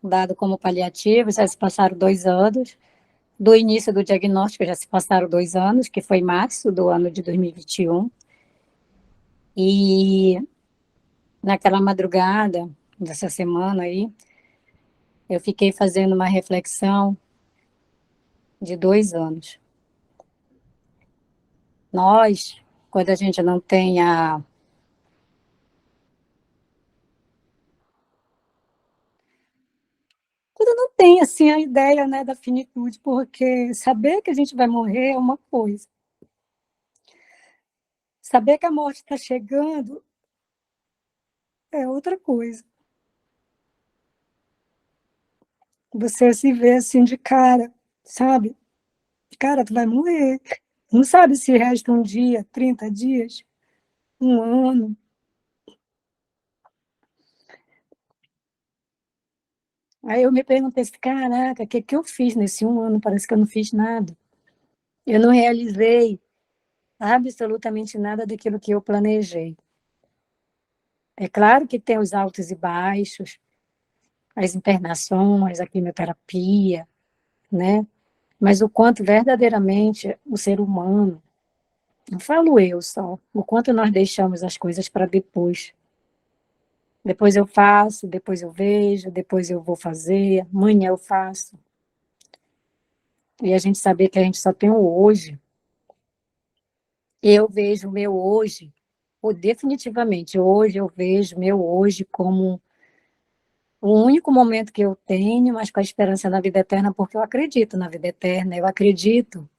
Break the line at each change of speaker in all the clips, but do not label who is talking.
dado como paliativo, já se passaram 2 anos. Do início do diagnóstico já se passaram 2 anos, que foi março do ano de 2021. E naquela madrugada dessa semana aí, eu fiquei fazendo uma reflexão de 2 anos. Nós, quando a gente não tem a. Quando não tem, assim, a ideia, né, da finitude, porque saber que a gente vai morrer é uma coisa. Saber que a morte está chegando é outra coisa. Você se vê assim de cara, sabe? Cara, tu vai morrer. Não sabe se resta um dia, 30 dias, um ano. Aí eu me perguntei assim, caraca, o que eu fiz nesse um ano? Parece que eu não fiz nada. Eu não realizei absolutamente nada daquilo que eu planejei. É claro que tem os altos e baixos, as internações, a quimioterapia, né? Mas o quanto verdadeiramente o ser humano, não falo eu só, o quanto nós deixamos as coisas para depois. Depois eu faço, depois eu vejo, depois eu vou fazer, amanhã eu faço. E a gente saber que a gente só tem o hoje. Eu vejo o meu hoje, ou definitivamente hoje eu vejo o meu hoje como o único momento que eu tenho, mas com a esperança na vida eterna, porque eu acredito na vida eterna, eu acredito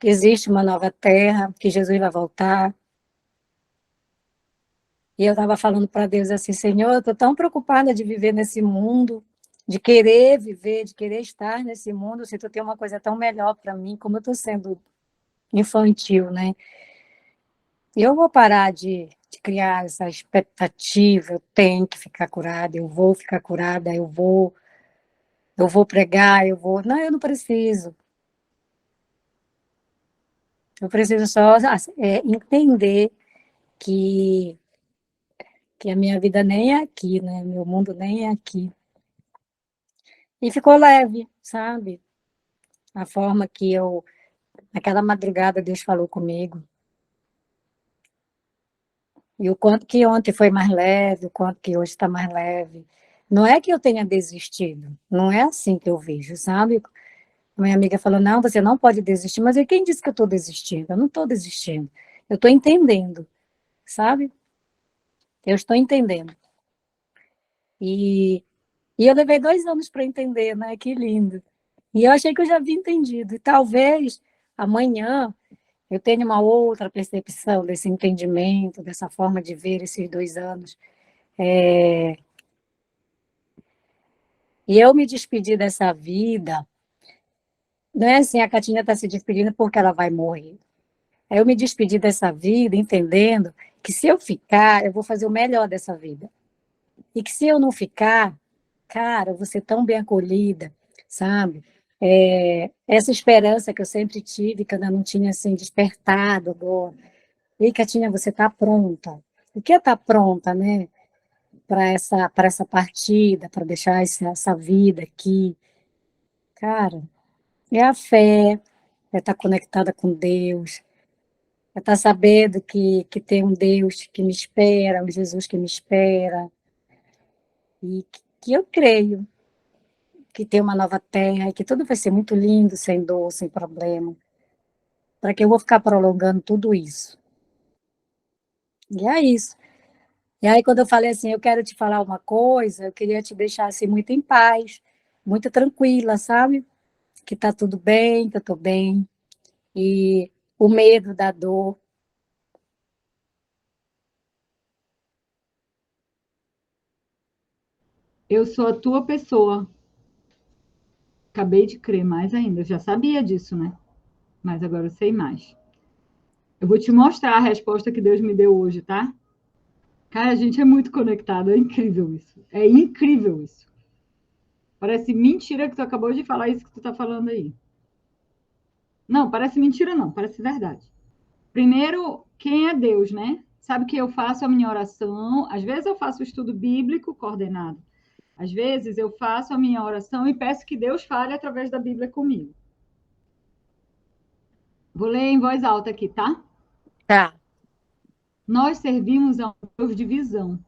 que existe uma nova terra, que Jesus vai voltar. E eu estava falando para Deus assim, Senhor, eu estou tão preocupada de viver nesse mundo, de querer viver, de querer estar nesse mundo, se tu tem uma coisa tão melhor para mim, como eu estou sendo infantil, né? E eu vou parar de criar essa expectativa, eu tenho que ficar curada, eu vou ficar curada, eu vou pregar, eu vou. Não, eu não preciso. Eu preciso só entender que, que a minha vida nem é aqui, né? Meu mundo nem é aqui. E ficou leve, sabe? A forma que eu. Naquela madrugada, Deus falou comigo. E o quanto que ontem foi mais leve, o quanto que hoje está mais leve. Não é que eu tenha desistido, não é assim que eu vejo, sabe? Minha amiga falou: não, você não pode desistir. Mas quem disse que eu estou desistindo? Eu não estou desistindo. Eu estou entendendo, sabe? Eu estou entendendo. E, e eu levei 2 anos para entender, né? Que lindo. E eu achei que eu já havia entendido. E talvez amanhã eu tenha uma outra percepção desse entendimento, dessa forma de ver esses 2 anos. E eu me despedi dessa vida, não é assim, a Catinha está se despedindo porque ela vai morrer. Eu me despedi dessa vida entendendo que se eu ficar, eu vou fazer o melhor dessa vida. E que se eu não ficar, cara, eu vou ser tão bem acolhida, sabe? Essa esperança que eu sempre tive, que eu ainda não tinha assim, despertado agora. E, Catinha, você está pronta. O que é estar pronta, né? Para essa partida, para deixar essa vida aqui. Cara, é a fé, é estar conectada com Deus, é estar sabendo que tem um Deus que me espera, um Jesus que me espera, e que eu creio que tem uma nova terra e que tudo vai ser muito lindo, sem dor, sem problema. Para que eu vou ficar prolongando tudo isso? E é isso. E aí, quando eu falei assim, eu quero te falar uma coisa, eu queria te deixar assim muito em paz, muito tranquila, sabe? Que tá tudo bem, que eu tô bem. E o medo da dor.
Eu sou a tua pessoa. Acabei de crer mais ainda. Eu já sabia disso, né? Mas agora eu sei mais. Eu vou te mostrar a resposta que Deus me deu hoje, tá? Cara, a gente é muito conectado. É incrível isso. É incrível isso. Parece mentira que tu acabou de falar isso que tu tá falando aí. Não, parece mentira não. Parece verdade. Primeiro, quem é Deus, né? sabe que eu faço a minha oração, às vezes eu faço o estudo bíblico coordenado, às vezes eu faço a minha oração e peço que Deus fale através da Bíblia comigo. Vou ler em voz alta aqui, tá?
Tá.
Nós servimos a um Deus de visão.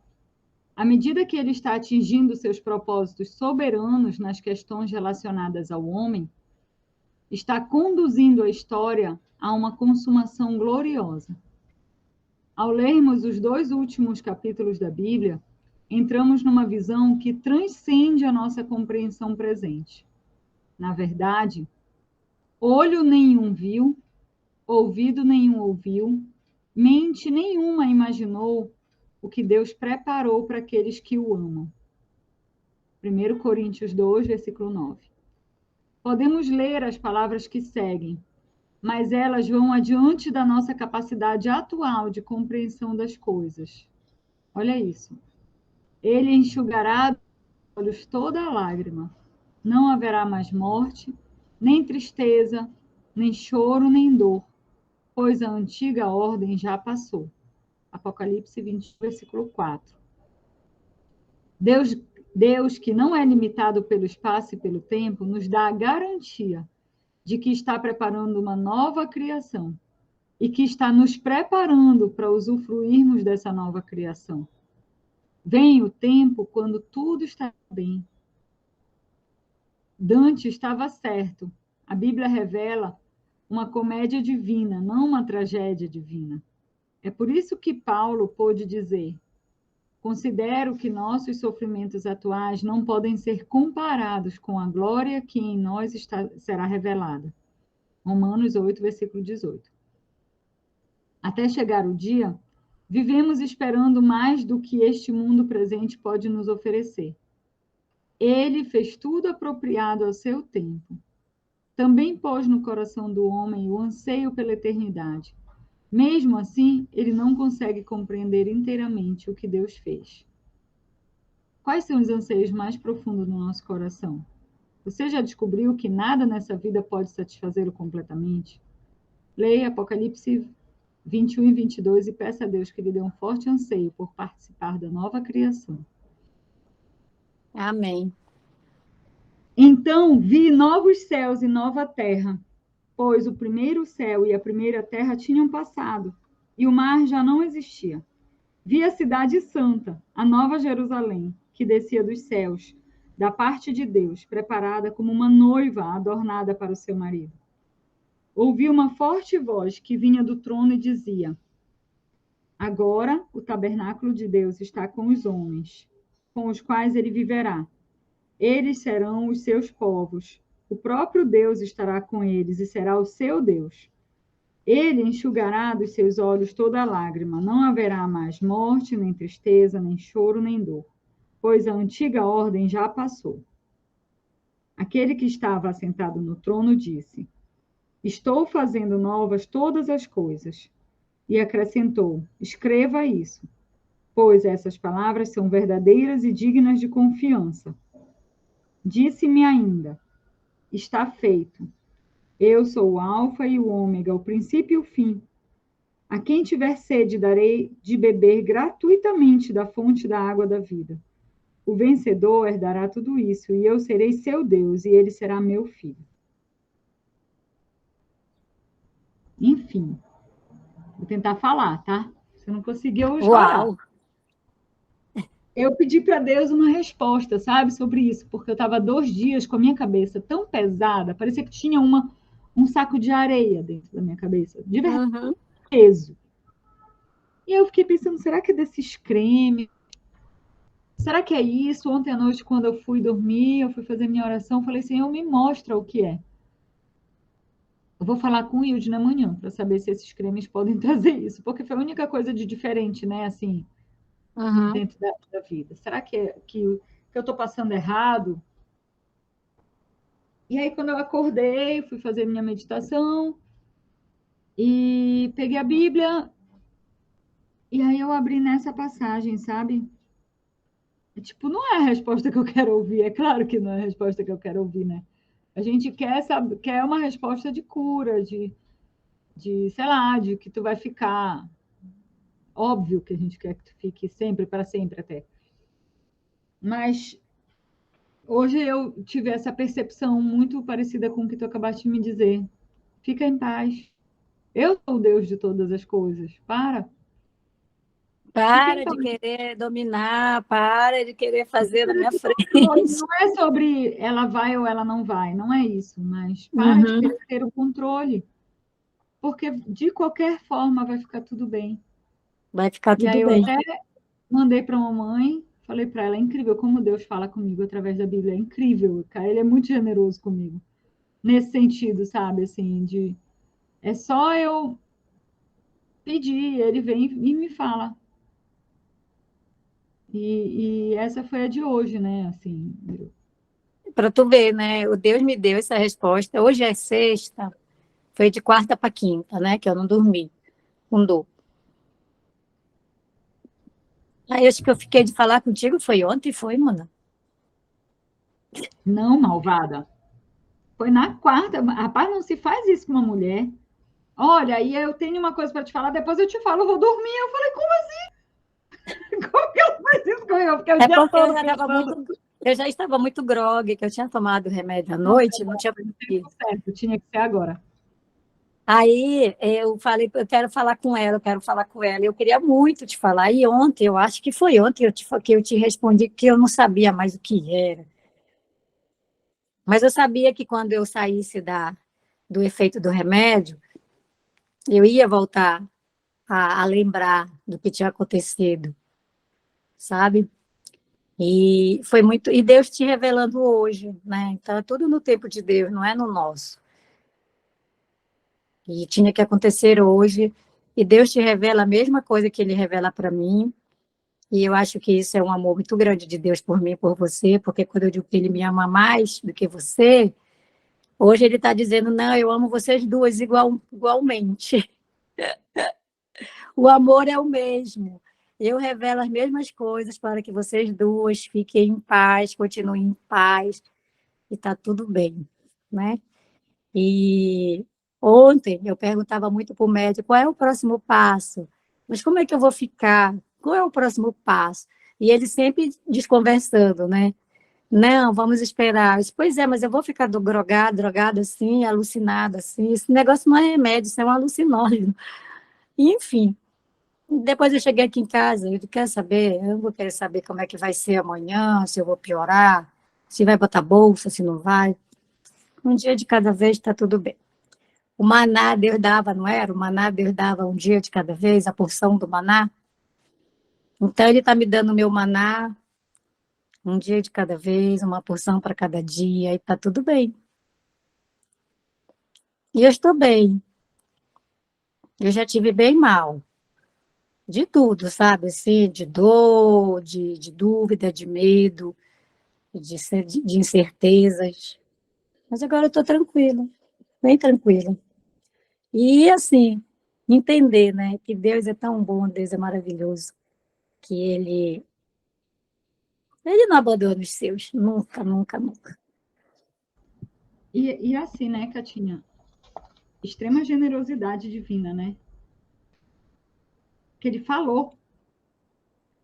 À medida que ele está atingindo seus propósitos soberanos nas questões relacionadas ao homem, está conduzindo a história a uma consumação gloriosa. Ao lermos os 2 últimos capítulos da Bíblia, entramos numa visão que transcende a nossa compreensão presente. Na verdade, olho nenhum viu, ouvido nenhum ouviu, mente nenhuma imaginou o que Deus preparou para aqueles que o amam. 1 Coríntios 2, versículo 9. Podemos ler as palavras que seguem, mas elas vão adiante da nossa capacidade atual de compreensão das coisas. Olha isso. Ele enxugará dos olhos toda lágrima. Não haverá mais morte, nem tristeza, nem choro, nem dor, pois a antiga ordem já passou. Apocalipse 20, versículo 4. Deus, que não é limitado pelo espaço e pelo tempo, nos dá a garantia de que está preparando uma nova criação e que está nos preparando para usufruirmos dessa nova criação. Vem o tempo quando tudo está bem. Dante estava certo. A Bíblia revela uma comédia divina, não uma tragédia divina. É por isso que Paulo pôde dizer: considero que nossos sofrimentos atuais não podem ser comparados com a glória que em nós será revelada. Romanos 8, versículo 18. Até chegar o dia, vivemos esperando mais do que este mundo presente pode nos oferecer. Ele fez tudo apropriado ao seu tempo. Também pôs no coração do homem o anseio pela eternidade. Mesmo assim, ele não consegue compreender inteiramente o que Deus fez. Quais são os anseios mais profundos do nosso coração? Você já descobriu que nada nessa vida pode satisfazê-lo completamente? Leia Apocalipse 21 e 22 e peça a Deus que lhe dê um forte anseio por participar da nova criação.
Amém.
Então vi novos céus e nova terra, pois o primeiro céu e a primeira terra tinham passado, e o mar já não existia. Vi a cidade santa, a nova Jerusalém, que descia dos céus, da parte de Deus, preparada como uma noiva adornada para o seu marido. Ouvi uma forte voz que vinha do trono e dizia: agora o tabernáculo de Deus está com os homens, com os quais ele viverá. Eles serão os seus povos. O próprio Deus estará com eles e será o seu Deus. Ele enxugará dos seus olhos toda lágrima. Não haverá mais morte, nem tristeza, nem choro, nem dor, pois a antiga ordem já passou. Aquele que estava assentado no trono disse: estou fazendo novas todas as coisas. E acrescentou: escreva isso, pois essas palavras são verdadeiras e dignas de confiança. Disse-me ainda: está feito. Eu sou o Alfa e o Ômega, o princípio e o fim. A quem tiver sede, darei de beber gratuitamente da fonte da água da vida. O vencedor herdará tudo isso, e eu serei seu Deus, e ele será meu filho. Enfim, vou tentar falar, tá? Se não conseguir, eu vou chorar.
Uau!
Eu pedi para Deus uma resposta, sabe, sobre isso, porque eu estava 2 dias com a minha cabeça tão pesada, parecia que tinha um saco de areia dentro da minha cabeça, de verdade, peso. E eu fiquei pensando, será que é desses cremes? Será que é isso? Ontem à noite, quando eu fui dormir, eu fui fazer minha oração, falei, Senhor, me mostra o que é. Eu vou falar com o Hilde na manhã, para saber se esses cremes podem trazer isso, porque foi a única coisa de diferente, né, assim, dentro da vida. Será que eu estou passando errado? E aí, quando eu acordei, fui fazer minha meditação e peguei a Bíblia e aí eu abri nessa passagem, sabe? Tipo, não é a resposta que eu quero ouvir. É claro que não é a resposta que eu quero ouvir, né? A gente quer uma resposta de cura, de sei lá, de que tu vai ficar óbvio que a gente quer que tu fique sempre, para sempre até. Mas hoje eu tive essa percepção muito parecida com o que tu acabaste de me dizer. Fica em paz. Eu sou o Deus de todas as coisas. Fica em
Para
paz.
de querer dominar, para de querer fazer na minha
Não
frente.
é sobre ela vai ou ela não vai, não é isso, mas para de
Uhum,
querer ter o controle, porque de qualquer forma vai ficar tudo bem.
vai ficar
E aí
tudo
eu
bem.
até mandei para a mamãe, falei para ela, é incrível como Deus fala comigo através da Bíblia, é incrível, cara, ele é muito generoso comigo. Nesse sentido, sabe, assim, de é só eu pedir, ele vem e me fala. E essa foi a de hoje, né? Assim,
Para tu ver, né? O Deus me deu essa resposta. Hoje é sexta, foi de quarta para quinta, né? Que eu não dormi com dor. Aí acho que eu fiquei de falar contigo, foi ontem, foi, mano?
não, malvada. Foi na quarta. Rapaz, não se faz isso com uma mulher. Olha, e eu tenho uma coisa para te falar, depois eu te falo, eu vou dormir. Eu falei, como assim? Como que ela faz isso comigo? Eu fiquei o
É
dia
porque
todo pensando.
eu já estava muito grogue, que eu tinha tomado remédio à
Não,
noite, não tinha
foi no tempo
conseguido.
certo, tinha que ser agora.
Aí eu falei, eu quero falar com ela, eu quero falar com ela. Eu queria muito te falar. E ontem, eu acho que foi ontem que eu te respondi que eu não sabia mais o que era. Mas eu sabia que quando eu saísse do efeito do remédio, eu ia voltar a lembrar do que tinha acontecido, sabe? E foi muito. E Deus te revelando hoje, né? Então é tudo no tempo de Deus, não é no nosso. E tinha que acontecer hoje. E Deus te revela a mesma coisa que Ele revela para mim. E eu acho que isso é um amor muito grande de Deus por mim e por você, porque quando eu digo que Ele me ama mais do que você, hoje Ele está dizendo: não, eu amo vocês duas igualmente. O amor é o mesmo. Eu revelo as mesmas coisas para que vocês duas fiquem em paz, continuem em paz, e está tudo bem, né? E ontem eu perguntava muito para o médico qual é o próximo passo, mas como é que eu vou ficar? Qual é o próximo passo? E ele sempre desconversando, né? Não, vamos esperar. Eu disse, pois é, mas eu vou ficar drogada assim, alucinada assim. Esse negócio não é remédio, isso é um alucinógeno. Enfim, depois eu cheguei aqui em casa, eu disse, quer saber? Eu vou querer saber como é que vai ser amanhã, se eu vou piorar, se vai botar bolsa, se não vai. Um dia de cada vez está tudo bem. O maná Deus dava, não era? O maná Deus dava um dia de cada vez, a porção do maná. Então ele está me dando o meu maná, um dia de cada vez, uma porção para cada dia, e está tudo bem. E eu estou bem. Eu já tive bem mal. De tudo, sabe? Assim, de dor, de dúvida, de medo, de incertezas. Mas agora eu estou tranquila, bem tranquila. E, assim, entender, né, que Deus é tão bom, Deus é maravilhoso, que Ele não abandona os seus, nunca, nunca, nunca.
E assim, né, Catinha? Extrema generosidade divina, né? Que ele falou.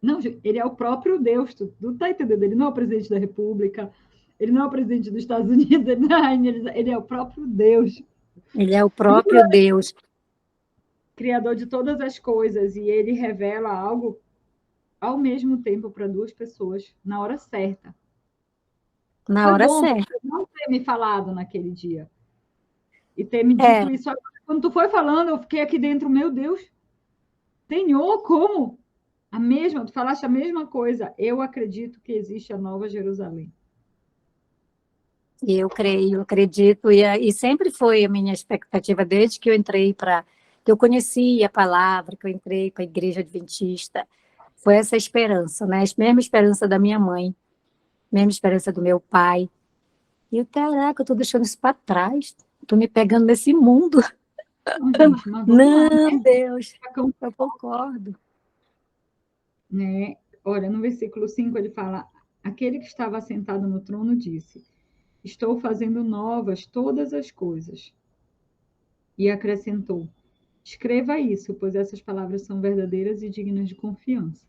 Não, ele é o próprio Deus, tu tá entendendo? Ele não é o presidente da República, ele não é o presidente dos Estados Unidos, ele é o próprio Deus.
Ele é o próprio Deus,
Criador de todas as coisas, e ele revela algo ao mesmo tempo para duas pessoas na hora certa.
na
Foi
hora
bom
certa.
você não ter me falado naquele dia e ter me
É,
dito isso agora. Quando tu foi falando, eu fiquei aqui dentro, meu Deus, Senhor, como? A mesma, tu falaste a mesma coisa. Eu acredito que existe a Nova Jerusalém.
eu creio, eu acredito, e sempre foi a minha expectativa, desde que eu entrei que eu conheci a palavra, que eu entrei para a igreja adventista, foi essa esperança, né? A mesma esperança da minha mãe, mesma esperança do meu pai. E eu, caraca, eu estou deixando isso para trás, estou me pegando nesse mundo.
Não, gente, mas vamos lá,
Não, Deus,
né?
eu concordo.
Né? Olha, no versículo 5 ele fala: aquele que estava sentado no trono disse: estou fazendo novas todas as coisas. E acrescentou: Escreva isso, pois essas palavras são verdadeiras e dignas de confiança.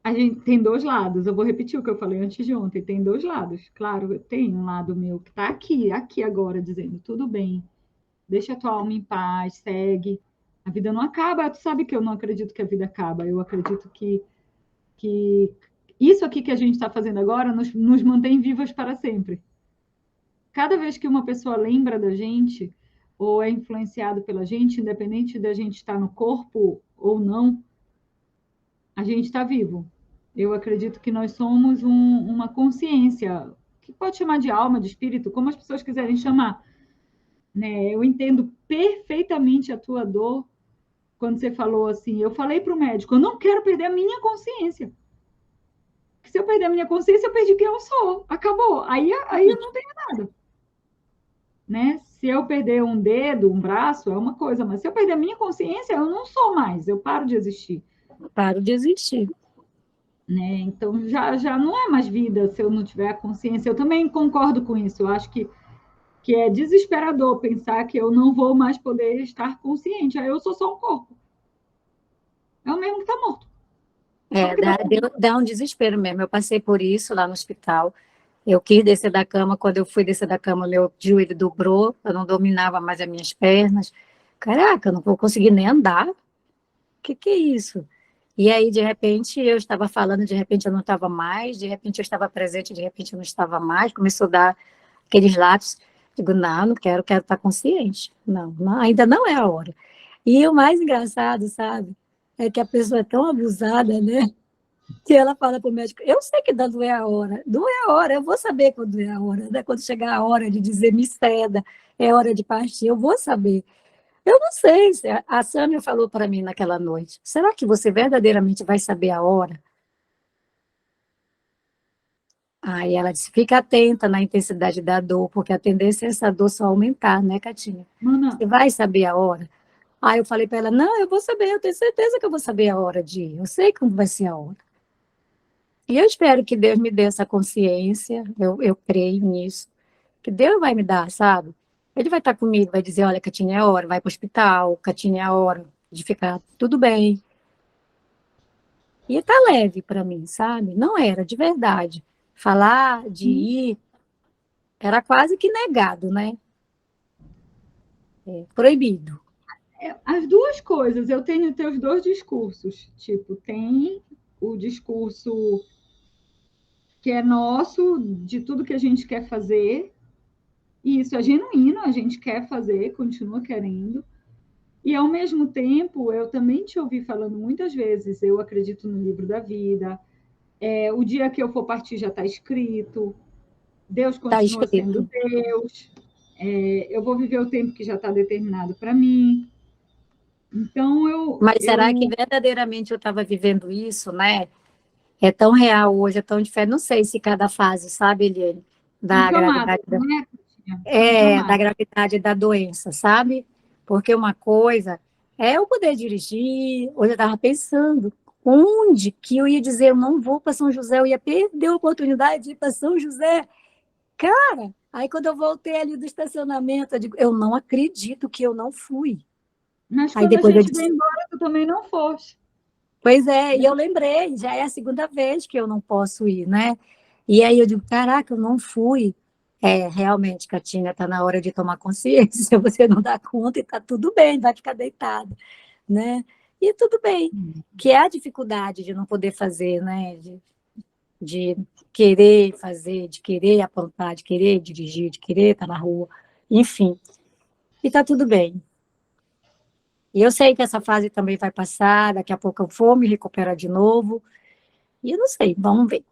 A gente tem dois lados, eu vou repetir o que eu falei antes de ontem, tem dois lados. Claro, tem um lado meu que está aqui agora, dizendo, tudo bem, deixa a tua alma em paz, segue. A vida não acaba, tu sabe que eu não acredito que a vida acaba, eu acredito que isso aqui que a gente está fazendo agora nos mantém vivas para sempre. Cada vez que uma pessoa lembra da gente, ou é influenciado pela gente, independente da gente estar no corpo ou não, a gente está vivo. Eu acredito que nós somos uma consciência, que pode chamar de alma, de espírito, como as pessoas quiserem chamar. Né? Eu entendo perfeitamente a tua dor quando você falou assim. Eu falei para o médico, eu não quero perder a minha consciência. Porque se eu perder a minha consciência, eu perdi quem eu sou. Acabou. Aí eu não tenho nada. Né? Se eu perder um dedo, um braço, é uma coisa, mas se eu perder a minha consciência, eu não sou mais, eu paro de existir.
Paro de existir.
Né? Então já não é mais vida se eu não tiver a consciência. Eu também concordo com isso. Eu acho que é desesperador pensar que eu não vou mais poder estar consciente. Aí eu sou só um corpo. É o mesmo que está morto.
Dá um desespero mesmo. Eu passei por isso lá no hospital. Eu quis descer da cama, quando eu fui descer da cama, meu joelho dobrou, eu não dominava mais as minhas pernas. Caraca, eu não vou conseguir nem andar. O que é isso? E aí, de repente, eu estava falando, de repente eu não estava mais, de repente eu estava presente, de repente eu não estava mais. Começou a dar aqueles lapsos. Digo, não quero estar consciente. Não, ainda não é a hora. E o mais engraçado, sabe, é que a pessoa é tão abusada, né? Que ela fala para o médico, eu sei que não é a hora, não é a hora, eu vou saber quando é a hora, né? Quando chegar a hora de dizer me ceda, é hora de partir, eu vou saber. Eu não sei, a Sâmia falou para mim naquela noite, será que você verdadeiramente vai saber a hora? Aí ela disse, fica atenta na intensidade da dor, porque a tendência é essa dor só aumentar, né, Catinha?
Mana,
Você vai saber a hora? Aí eu falei para ela, não, eu vou saber, eu tenho certeza que eu vou saber a hora de ir, eu sei quando vai ser a hora. E eu espero que Deus me dê essa consciência, eu creio nisso, que Deus vai me dar, sabe? Ele vai estar comigo, vai dizer, olha, Catinha, é hora, vai para o hospital, Catinha, é hora de ficar tudo bem. E tá leve para mim, sabe? Não era, de verdade. Falar de ir era quase que negado, né? Proibido.
as duas coisas, eu tenho teus dois discursos. Tipo, tem o discurso que é nosso, de tudo que a gente quer fazer, e isso é genuíno, a gente quer fazer, continua querendo. E, ao mesmo tempo, eu também te ouvi falando muitas vezes, eu acredito no livro da vida, o dia que eu for partir já está escrito, Deus
Tá
continua sendo
escrito.
Deus, eu vou viver o tempo que já está determinado para mim. Então,
Mas será que verdadeiramente eu estava vivendo isso, né? É tão real hoje, é tão diferente. Não sei se cada fase, sabe, Eliane,
são
da
camadas,
gravidade,
né, Cristina? São camadas.
da gravidade da doença, sabe? Porque uma coisa é eu poder dirigir. Hoje eu estava pensando, onde que eu ia dizer, eu não vou para São José, eu ia perder a oportunidade de ir para São José. Cara, aí quando eu voltei ali do estacionamento, eu digo, eu não acredito que eu não fui.
Mas
Aí
quando a
depois eu
gente vai
disse,
embora, tu também não foste.
pois é, e eu lembrei, já é a segunda vez que eu não posso ir, né? E aí eu digo, caraca, eu não fui. É, realmente, Catinha, está na hora de tomar consciência, você não dá conta e está tudo bem, vai ficar deitada, né? E tudo bem, que é a dificuldade de não poder fazer, né? De querer fazer, de querer apontar, de querer dirigir, de querer estar na rua, enfim. E está tudo bem. E eu sei que essa fase também vai passar, daqui a pouco eu vou me recuperar de novo. E eu não sei, vamos ver.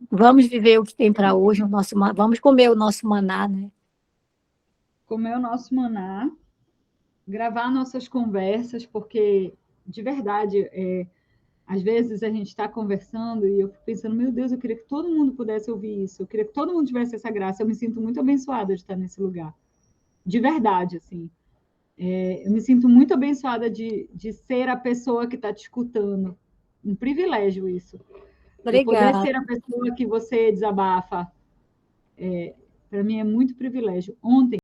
Vamos viver o que tem para hoje, vamos comer o nosso maná, né?
Comer o nosso maná, gravar nossas conversas, porque, de verdade, às vezes a gente está conversando e eu fico pensando, meu Deus, eu queria que todo mundo pudesse ouvir isso, eu queria que todo mundo tivesse essa graça. Eu me sinto muito abençoada de estar nesse lugar. De verdade, assim. Eu me sinto muito abençoada de ser a pessoa que está te escutando. Um privilégio isso. Eu poder
Obrigada.
ser a pessoa que você desabafa, para mim é muito privilégio. Ontem